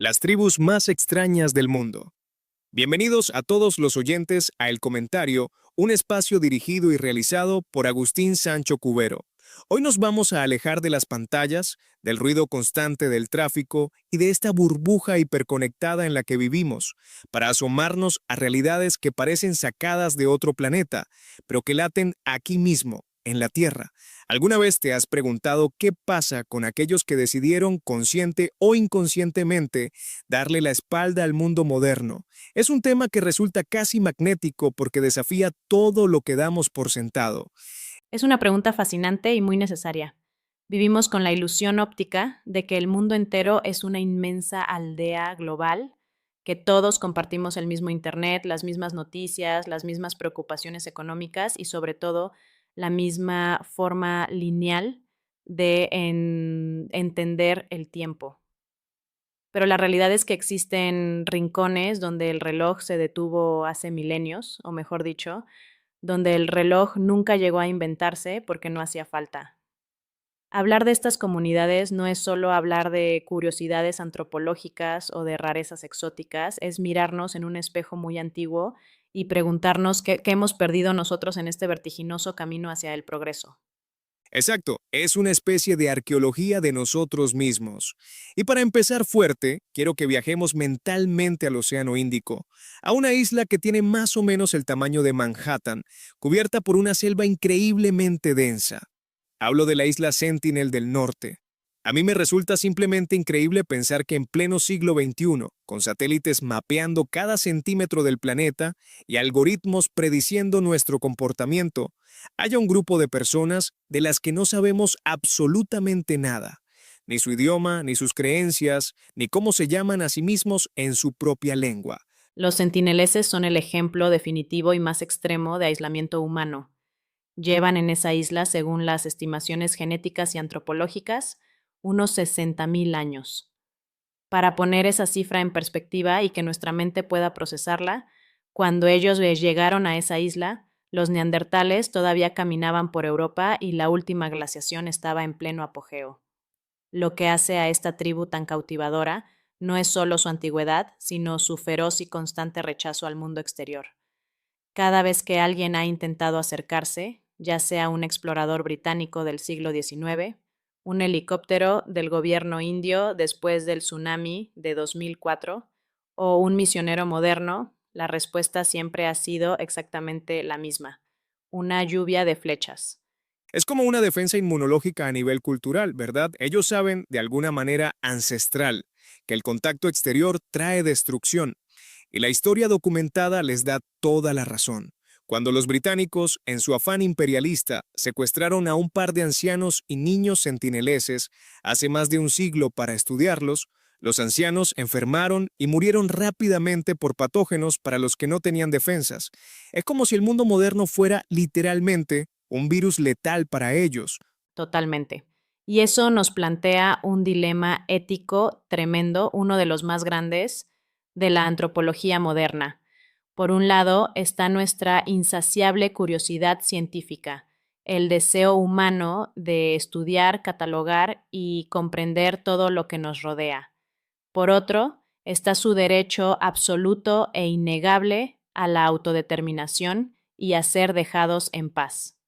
Las tribus más extrañas del mundo. Bienvenidos a todos los oyentes a El Comentario, un espacio dirigido y realizado por Agustín Sancho Cubero. Hoy nos vamos a alejar de las pantallas, del ruido constante del tráfico y de esta burbuja hiperconectada en la que vivimos, para asomarnos a realidades que parecen sacadas de otro planeta, pero que laten aquí mismo, en la Tierra. ¿Alguna vez te has preguntado qué pasa con aquellos que decidieron, consciente o inconscientemente, darle la espalda al mundo moderno? Es un tema que resulta casi magnético porque desafía todo lo que damos por sentado. Es una pregunta fascinante y muy necesaria. Vivimos con la ilusión óptica de que el mundo entero es una inmensa aldea global, que todos compartimos el mismo Internet, las mismas noticias, las mismas preocupaciones económicas y sobre todo la misma forma lineal de entender el tiempo. Pero la realidad es que existen rincones donde el reloj se detuvo hace milenios, o mejor dicho, donde el reloj nunca llegó a inventarse porque no hacía falta. Hablar de estas comunidades no es solo hablar de curiosidades antropológicas o de rarezas exóticas, es mirarnos en un espejo muy antiguo y preguntarnos qué hemos perdido nosotros en este vertiginoso camino hacia el progreso. Exacto, es una especie de arqueología de nosotros mismos. Y para empezar fuerte, quiero que viajemos mentalmente al Océano Índico, a una isla que tiene más o menos el tamaño de Manhattan, cubierta por una selva increíblemente densa. Hablo de la isla Sentinel del Norte. A mí me resulta simplemente increíble pensar que en pleno siglo XXI, con satélites mapeando cada centímetro del planeta y algoritmos prediciendo nuestro comportamiento, haya un grupo de personas de las que no sabemos absolutamente nada, ni su idioma, ni sus creencias, ni cómo se llaman a sí mismos en su propia lengua. Los sentineleses son el ejemplo definitivo y más extremo de aislamiento humano. Llevan en esa isla, según las estimaciones genéticas y antropológicas, unos 60.000 años. Para poner esa cifra en perspectiva y que nuestra mente pueda procesarla, cuando ellos llegaron a esa isla, los neandertales todavía caminaban por Europa y la última glaciación estaba en pleno apogeo. Lo que hace a esta tribu tan cautivadora no es solo su antigüedad, sino su feroz y constante rechazo al mundo exterior. Cada vez que alguien ha intentado acercarse, ya sea un explorador británico del siglo XIX, un helicóptero del gobierno indio después del tsunami de 2004 o un misionero moderno, la respuesta siempre ha sido exactamente la misma: una lluvia de flechas. Es como una defensa inmunológica a nivel cultural, ¿verdad? Ellos saben, de alguna manera ancestral, que el contacto exterior trae destrucción, y la historia documentada les da toda la razón. Cuando los británicos, en su afán imperialista, secuestraron a un par de ancianos y niños sentineleses hace más de un siglo para estudiarlos, los ancianos enfermaron y murieron rápidamente por patógenos para los que no tenían defensas. Es como si el mundo moderno fuera literalmente un virus letal para ellos. Totalmente. Y eso nos plantea un dilema ético tremendo, uno de los más grandes de la antropología moderna. Por un lado está nuestra insaciable curiosidad científica, el deseo humano de estudiar, catalogar y comprender todo lo que nos rodea. Por otro, está su derecho absoluto e innegable a la autodeterminación y a ser dejados en paz.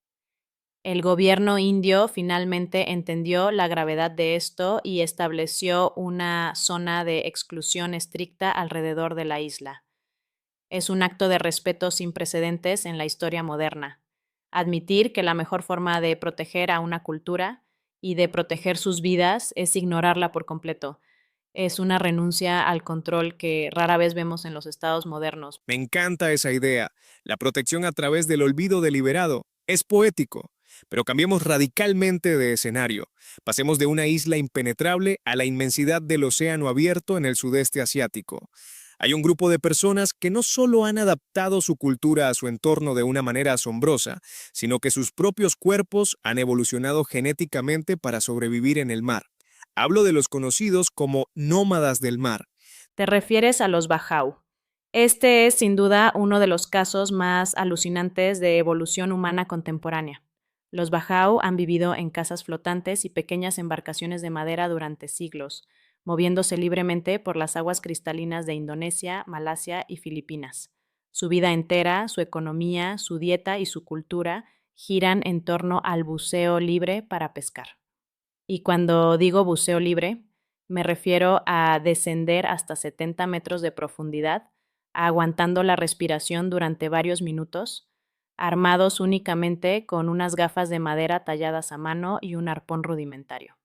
El gobierno indio finalmente entendió la gravedad de esto y estableció una zona de exclusión estricta alrededor de la isla. Es un acto de respeto sin precedentes en la historia moderna. Admitir que la mejor forma de proteger a una cultura y de proteger sus vidas es ignorarla por completo. Es una renuncia al control que rara vez vemos en los estados modernos. Me encanta esa idea. La protección a través del olvido deliberado. Es poético. Pero cambiemos radicalmente de escenario. Pasemos de una isla impenetrable a la inmensidad del océano abierto en el sudeste asiático. Hay un grupo de personas que no solo han adaptado su cultura a su entorno de una manera asombrosa, sino que sus propios cuerpos han evolucionado genéticamente para sobrevivir en el mar. Hablo de los conocidos como nómadas del mar. Te refieres a los Bajau. Este es sin duda uno de los casos más alucinantes de evolución humana contemporánea. Los Bajau han vivido en casas flotantes y pequeñas embarcaciones de madera durante siglos, moviéndose libremente por las aguas cristalinas de Indonesia, Malasia y Filipinas. Su vida entera, su economía, su dieta y su cultura giran en torno al buceo libre para pescar. Y cuando digo buceo libre, me refiero a descender hasta 70 metros de profundidad, aguantando la respiración durante varios minutos, armados únicamente con unas gafas de madera talladas a mano y un arpón rudimentario.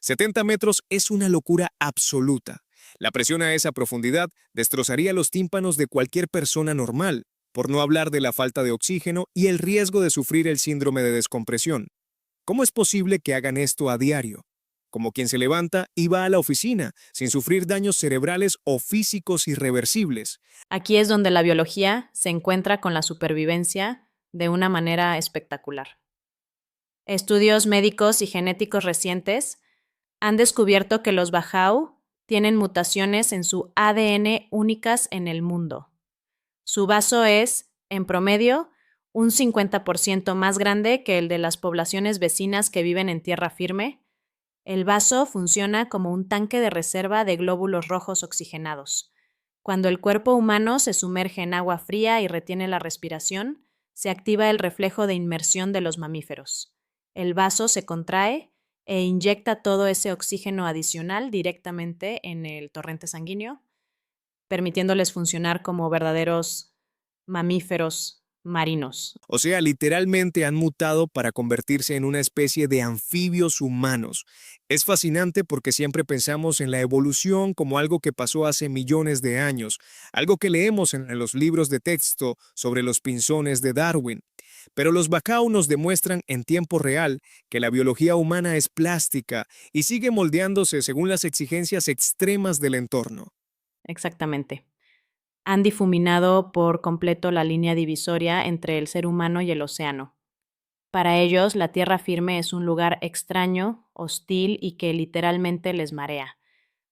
70 metros es una locura absoluta. La presión a esa profundidad destrozaría los tímpanos de cualquier persona normal, por no hablar de la falta de oxígeno y el riesgo de sufrir el síndrome de descompresión. ¿Cómo es posible que hagan esto a diario? Como quien se levanta y va a la oficina, sin sufrir daños cerebrales o físicos irreversibles. Aquí es donde la biología se encuentra con la supervivencia de una manera espectacular. Estudios médicos y genéticos recientes han descubierto que los Bajau tienen mutaciones en su ADN únicas en el mundo. Su vaso es, en promedio, un 50% más grande que el de las poblaciones vecinas que viven en tierra firme. El vaso funciona como un tanque de reserva de glóbulos rojos oxigenados. Cuando el cuerpo humano se sumerge en agua fría y retiene la respiración, se activa el reflejo de inmersión de los mamíferos. El vaso se contrae e inyecta todo ese oxígeno adicional directamente en el torrente sanguíneo, permitiéndoles funcionar como verdaderos mamíferos marinos. O sea, literalmente han mutado para convertirse en una especie de anfibios humanos. Es fascinante porque siempre pensamos en la evolución como algo que pasó hace millones de años, algo que leemos en los libros de texto sobre los pinzones de Darwin. Pero los Bacau nos demuestran en tiempo real que la biología humana es plástica y sigue moldeándose según las exigencias extremas del entorno. Exactamente. Han difuminado por completo la línea divisoria entre el ser humano y el océano. Para ellos, la tierra firme es un lugar extraño, hostil y que literalmente les marea.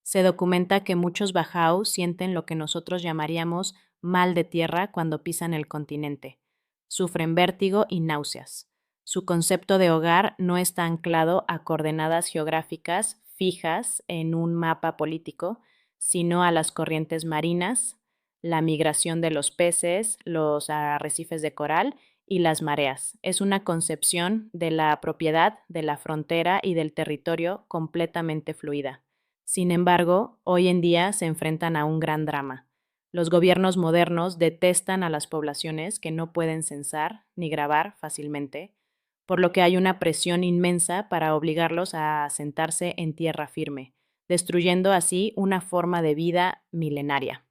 Se documenta que muchos Bajau sienten lo que nosotros llamaríamos mal de tierra cuando pisan el continente. Sufren vértigo y náuseas. Su concepto de hogar no está anclado a coordenadas geográficas fijas en un mapa político, sino a las corrientes marinas, la migración de los peces, los arrecifes de coral y las mareas. Es una concepción de la propiedad, de la frontera y del territorio completamente fluida. Sin embargo, hoy en día se enfrentan a un gran drama. Los gobiernos modernos detestan a las poblaciones que no pueden censar ni grabar fácilmente, por lo que hay una presión inmensa para obligarlos a asentarse en tierra firme, destruyendo así una forma de vida milenaria.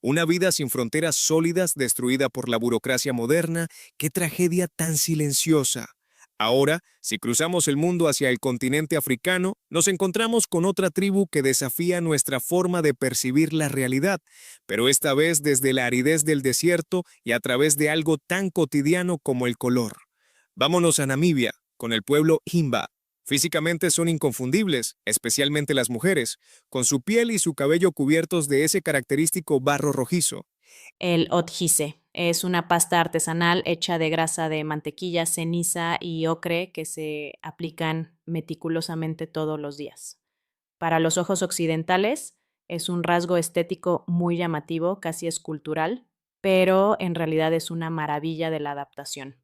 Una vida sin fronteras sólidas destruida por la burocracia moderna, qué tragedia tan silenciosa. Ahora, si cruzamos el mundo hacia el continente africano, nos encontramos con otra tribu que desafía nuestra forma de percibir la realidad, pero esta vez desde la aridez del desierto y a través de algo tan cotidiano como el color. Vámonos a Namibia, con el pueblo Himba. Físicamente son inconfundibles, especialmente las mujeres, con su piel y su cabello cubiertos de ese característico barro rojizo. El otjise es una pasta artesanal hecha de grasa de mantequilla, ceniza y ocre que se aplican meticulosamente todos los días. Para los ojos occidentales es un rasgo estético muy llamativo, casi escultural, pero en realidad es una maravilla de la adaptación.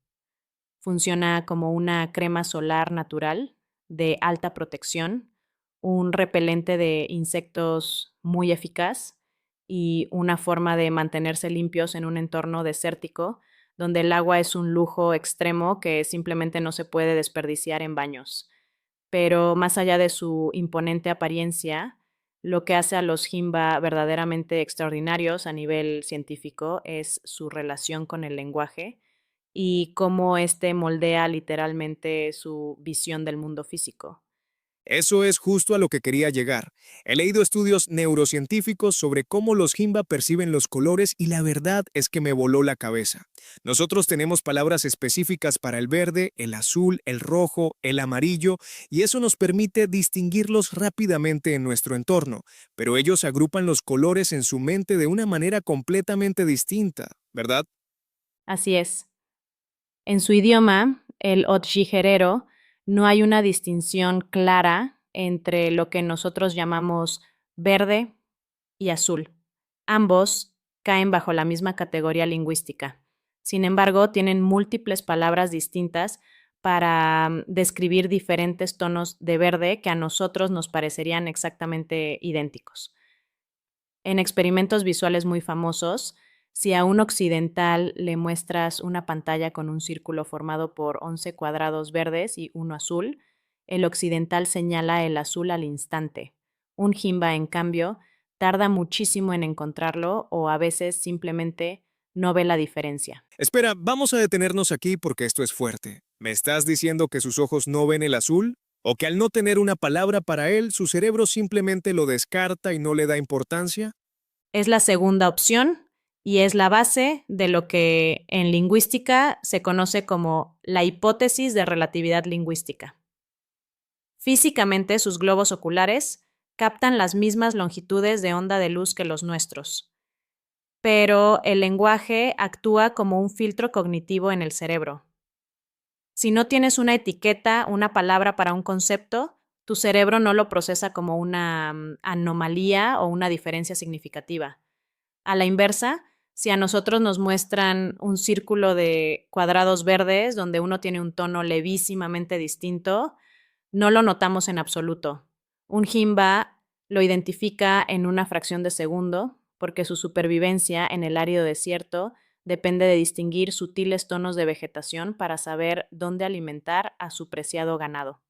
Funciona como una crema solar natural de alta protección, un repelente de insectos muy eficaz y una forma de mantenerse limpios en un entorno desértico donde el agua es un lujo extremo que simplemente no se puede desperdiciar en baños. Pero más allá de su imponente apariencia, lo que hace a los Himba verdaderamente extraordinarios a nivel científico es su relación con el lenguaje y cómo este moldea literalmente su visión del mundo físico. Eso es justo a lo que quería llegar. He leído estudios neurocientíficos sobre cómo los Himba perciben los colores y la verdad es que me voló la cabeza. Nosotros tenemos palabras específicas para el verde, el azul, el rojo, el amarillo y eso nos permite distinguirlos rápidamente en nuestro entorno, pero ellos agrupan los colores en su mente de una manera completamente distinta, ¿verdad? Así es. En su idioma, el otjijerero, no hay una distinción clara entre lo que nosotros llamamos verde y azul. Ambos caen bajo la misma categoría lingüística. Sin embargo, tienen múltiples palabras distintas para describir diferentes tonos de verde que a nosotros nos parecerían exactamente idénticos. En experimentos visuales muy famosos, si a un occidental le muestras una pantalla con un círculo formado por 11 cuadrados verdes y uno azul, el occidental señala el azul al instante. Un jimba, en cambio, tarda muchísimo en encontrarlo o a veces simplemente no ve la diferencia. Espera, vamos a detenernos aquí porque esto es fuerte. ¿Me estás diciendo que sus ojos no ven el azul? ¿O que al no tener una palabra para él, su cerebro simplemente lo descarta y no le da importancia? Es la segunda opción y es la base de lo que en lingüística se conoce como la hipótesis de relatividad lingüística. Físicamente, sus globos oculares captan las mismas longitudes de onda de luz que los nuestros, pero el lenguaje actúa como un filtro cognitivo en el cerebro. Si no tienes una etiqueta, una palabra para un concepto, tu cerebro no lo procesa como una anomalía o una diferencia significativa. A la inversa, si a nosotros nos muestran un círculo de cuadrados verdes donde uno tiene un tono levísimamente distinto, no lo notamos en absoluto. Un jimba lo identifica en una fracción de segundo porque su supervivencia en el árido desierto depende de distinguir sutiles tonos de vegetación para saber dónde alimentar a su preciado ganado.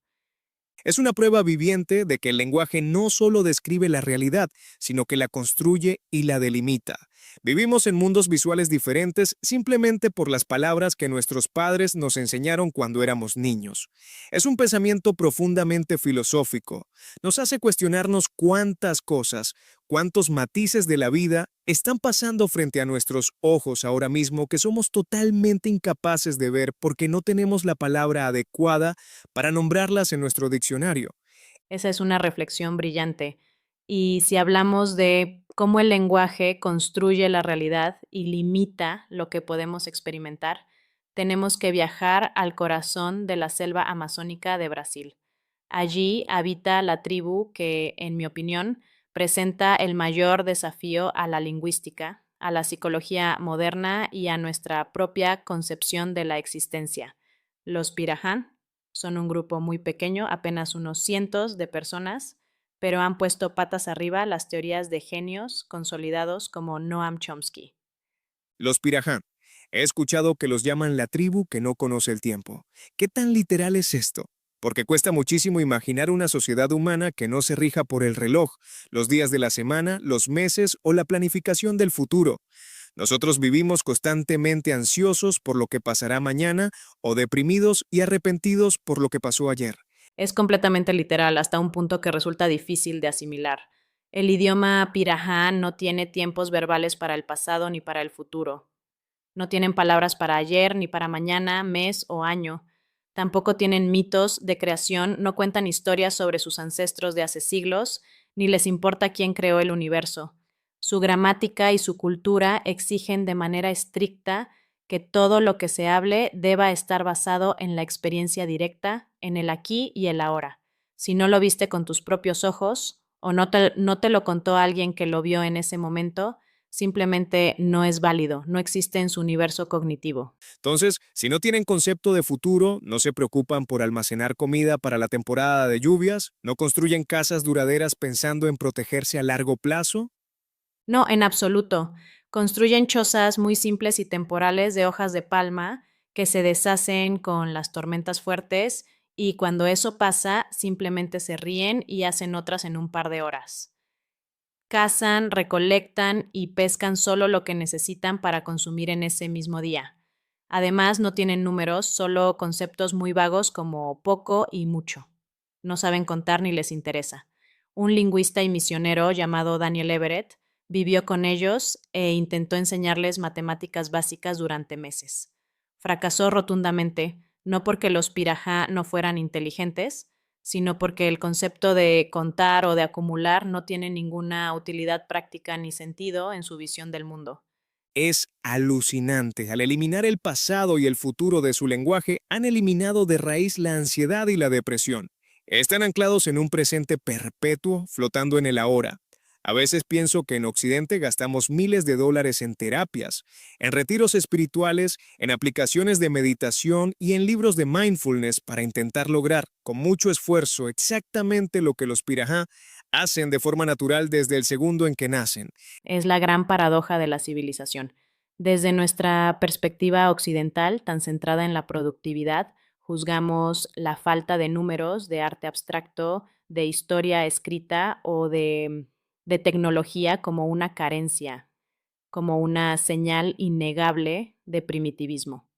Es una prueba viviente de que el lenguaje no solo describe la realidad, sino que la construye y la delimita. Vivimos en mundos visuales diferentes simplemente por las palabras que nuestros padres nos enseñaron cuando éramos niños. Es un pensamiento profundamente filosófico. Nos hace cuestionarnos cuántas cosas, cuántos matices de la vida están pasando frente a nuestros ojos ahora mismo que somos totalmente incapaces de ver porque no tenemos la palabra adecuada para nombrarlas en nuestro diccionario. Esa es una reflexión brillante. Y si hablamos de cómo el lenguaje construye la realidad y limita lo que podemos experimentar, tenemos que viajar al corazón de la selva amazónica de Brasil. Allí habita la tribu que, en mi opinión, presenta el mayor desafío a la lingüística, a la psicología moderna y a nuestra propia concepción de la existencia. Los Pirahán son un grupo muy pequeño, apenas unos cientos de personas, pero han puesto patas arriba las teorías de genios consolidados como Noam Chomsky. Los Piraján. He escuchado que los llaman la tribu que no conoce el tiempo. ¿Qué tan literal es esto? Porque cuesta muchísimo imaginar una sociedad humana que no se rija por el reloj, los días de la semana, los meses o la planificación del futuro. Nosotros vivimos constantemente ansiosos por lo que pasará mañana o deprimidos y arrepentidos por lo que pasó ayer. Es completamente literal, hasta un punto que resulta difícil de asimilar. El idioma pirahá no tiene tiempos verbales para el pasado ni para el futuro. No tienen palabras para ayer, ni para mañana, mes o año. Tampoco tienen mitos de creación, no cuentan historias sobre sus ancestros de hace siglos, ni les importa quién creó el universo. Su gramática y su cultura exigen de manera estricta que todo lo que se hable deba estar basado en la experiencia directa, en el aquí y el ahora. Si no lo viste con tus propios ojos o no te lo contó alguien que lo vio en ese momento, simplemente no es válido, no existe en su universo cognitivo. Entonces, si no tienen concepto de futuro, no se preocupan por almacenar comida para la temporada de lluvias, no construyen casas duraderas pensando en protegerse a largo plazo. No, en absoluto. Construyen chozas muy simples y temporales de hojas de palma que se deshacen con las tormentas fuertes y cuando eso pasa simplemente se ríen y hacen otras en un par de horas. Cazan, recolectan y pescan solo lo que necesitan para consumir en ese mismo día. Además, no tienen números, solo conceptos muy vagos como poco y mucho. No saben contar ni les interesa. Un lingüista y misionero llamado Daniel Everett vivió con ellos e intentó enseñarles matemáticas básicas durante meses. Fracasó rotundamente, no porque los pirajá no fueran inteligentes, sino porque el concepto de contar o de acumular no tiene ninguna utilidad práctica ni sentido en su visión del mundo. Es alucinante. Al eliminar el pasado y el futuro de su lenguaje, han eliminado de raíz la ansiedad y la depresión. Están anclados en un presente perpetuo, flotando en el ahora. A veces pienso que en Occidente gastamos miles de dólares en terapias, en retiros espirituales, en aplicaciones de meditación y en libros de mindfulness para intentar lograr, con mucho esfuerzo, exactamente lo que los pirajá hacen de forma natural desde el segundo en que nacen. Es la gran paradoja de la civilización. Desde nuestra perspectiva occidental, tan centrada en la productividad, juzgamos la falta de números, de arte abstracto, de historia escrita o de tecnología como una carencia, como una señal innegable de primitivismo.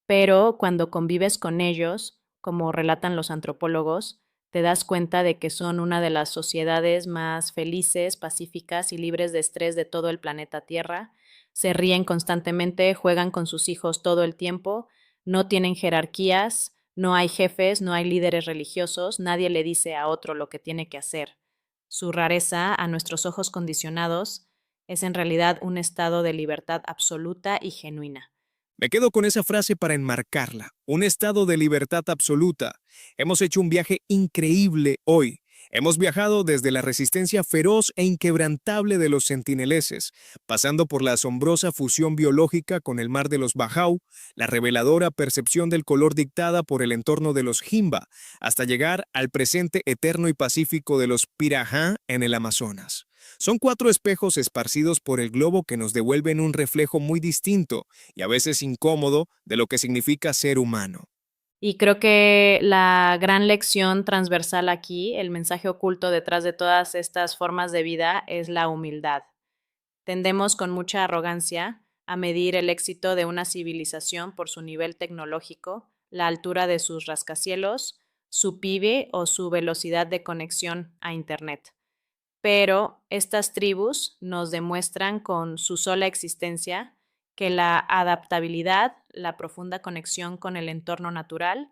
Pero cuando convives con ellos, como relatan los antropólogos, te das cuenta de que son una de las sociedades más felices, pacíficas y libres de estrés de todo el planeta Tierra. Se ríen constantemente, juegan con sus hijos todo el tiempo, no tienen jerarquías, no hay jefes, no hay líderes religiosos, nadie le dice a otro lo que tiene que hacer. Su rareza, a nuestros ojos condicionados, es en realidad un estado de libertad absoluta y genuina. Me quedo con esa frase para enmarcarla, un estado de libertad absoluta. Hemos hecho un viaje increíble hoy. Hemos viajado desde la resistencia feroz e inquebrantable de los sentineleses, pasando por la asombrosa fusión biológica con el mar de los Bajau, la reveladora percepción del color dictada por el entorno de los Himba, hasta llegar al presente eterno y pacífico de los Pirajá en el Amazonas. Son 4 espejos esparcidos por el globo que nos devuelven un reflejo muy distinto y a veces incómodo de lo que significa ser humano. Y creo que la gran lección transversal aquí, el mensaje oculto detrás de todas estas formas de vida, es la humildad. Tendemos con mucha arrogancia a medir el éxito de una civilización por su nivel tecnológico, la altura de sus rascacielos, su PIB o su velocidad de conexión a Internet. Pero estas tribus nos demuestran con su sola existencia que la adaptabilidad, la profunda conexión con el entorno natural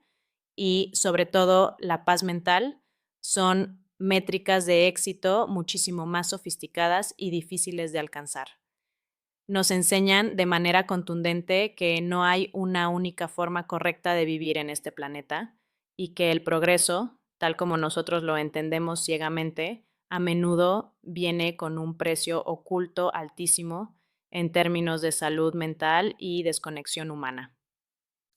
y sobre todo la paz mental son métricas de éxito muchísimo más sofisticadas y difíciles de alcanzar. Nos enseñan de manera contundente que no hay una única forma correcta de vivir en este planeta y que el progreso, tal como nosotros lo entendemos ciegamente, a menudo viene con un precio oculto altísimo en términos de salud mental y desconexión humana.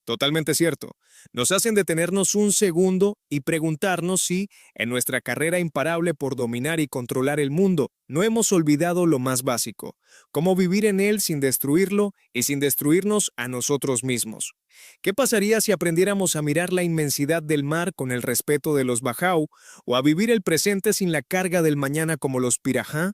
Totalmente cierto. Nos hacen detenernos un segundo y preguntarnos si, en nuestra carrera imparable por dominar y controlar el mundo, no hemos olvidado lo más básico, cómo vivir en él sin destruirlo y sin destruirnos a nosotros mismos. ¿Qué pasaría si aprendiéramos a mirar la inmensidad del mar con el respeto de los Bajau o a vivir el presente sin la carga del mañana como los Pirajá?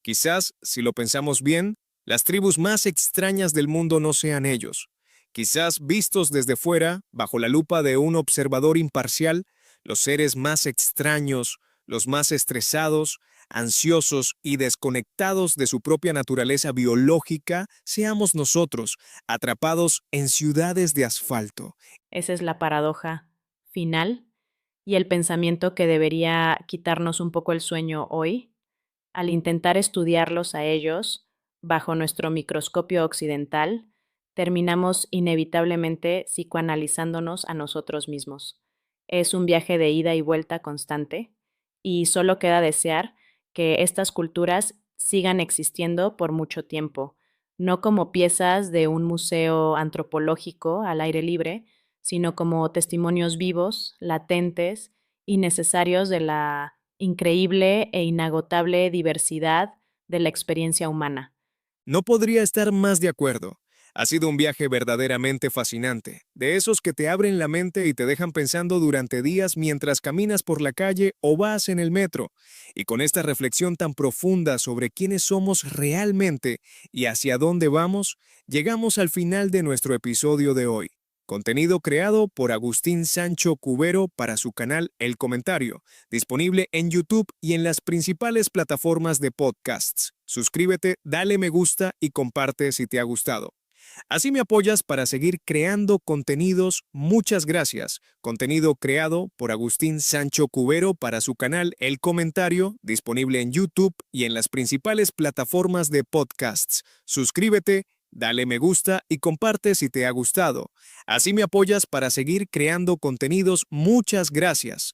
Quizás, si lo pensamos bien, las tribus más extrañas del mundo no sean ellos. Quizás vistos desde fuera, bajo la lupa de un observador imparcial, los seres más extraños, los más estresados, ansiosos y desconectados de su propia naturaleza biológica, seamos nosotros, atrapados en ciudades de asfalto. Esa es la paradoja final y el pensamiento que debería quitarnos un poco el sueño hoy, al intentar estudiarlos a ellos bajo nuestro microscopio occidental, terminamos inevitablemente psicoanalizándonos a nosotros mismos. Es un viaje de ida y vuelta constante y solo queda desear que estas culturas sigan existiendo por mucho tiempo, no como piezas de un museo antropológico al aire libre, sino como testimonios vivos, latentes y necesarios de la increíble e inagotable diversidad de la experiencia humana. No podría estar más de acuerdo. Ha sido un viaje verdaderamente fascinante, de esos que te abren la mente y te dejan pensando durante días mientras caminas por la calle o vas en el metro. Y con esta reflexión tan profunda sobre quiénes somos realmente y hacia dónde vamos, llegamos al final de nuestro episodio de hoy. Contenido creado por Agustín Sancho Cubero para su canal El Comentario, disponible en YouTube y en las principales plataformas de podcasts. Suscríbete, dale me gusta y comparte si te ha gustado. Así me apoyas para seguir creando contenidos. Muchas gracias. Contenido creado por Agustín Sancho Cubero para su canal El Comentario, disponible en YouTube y en las principales plataformas de podcasts. Suscríbete, dale me gusta y comparte si te ha gustado. Así me apoyas para seguir creando contenidos. Muchas gracias.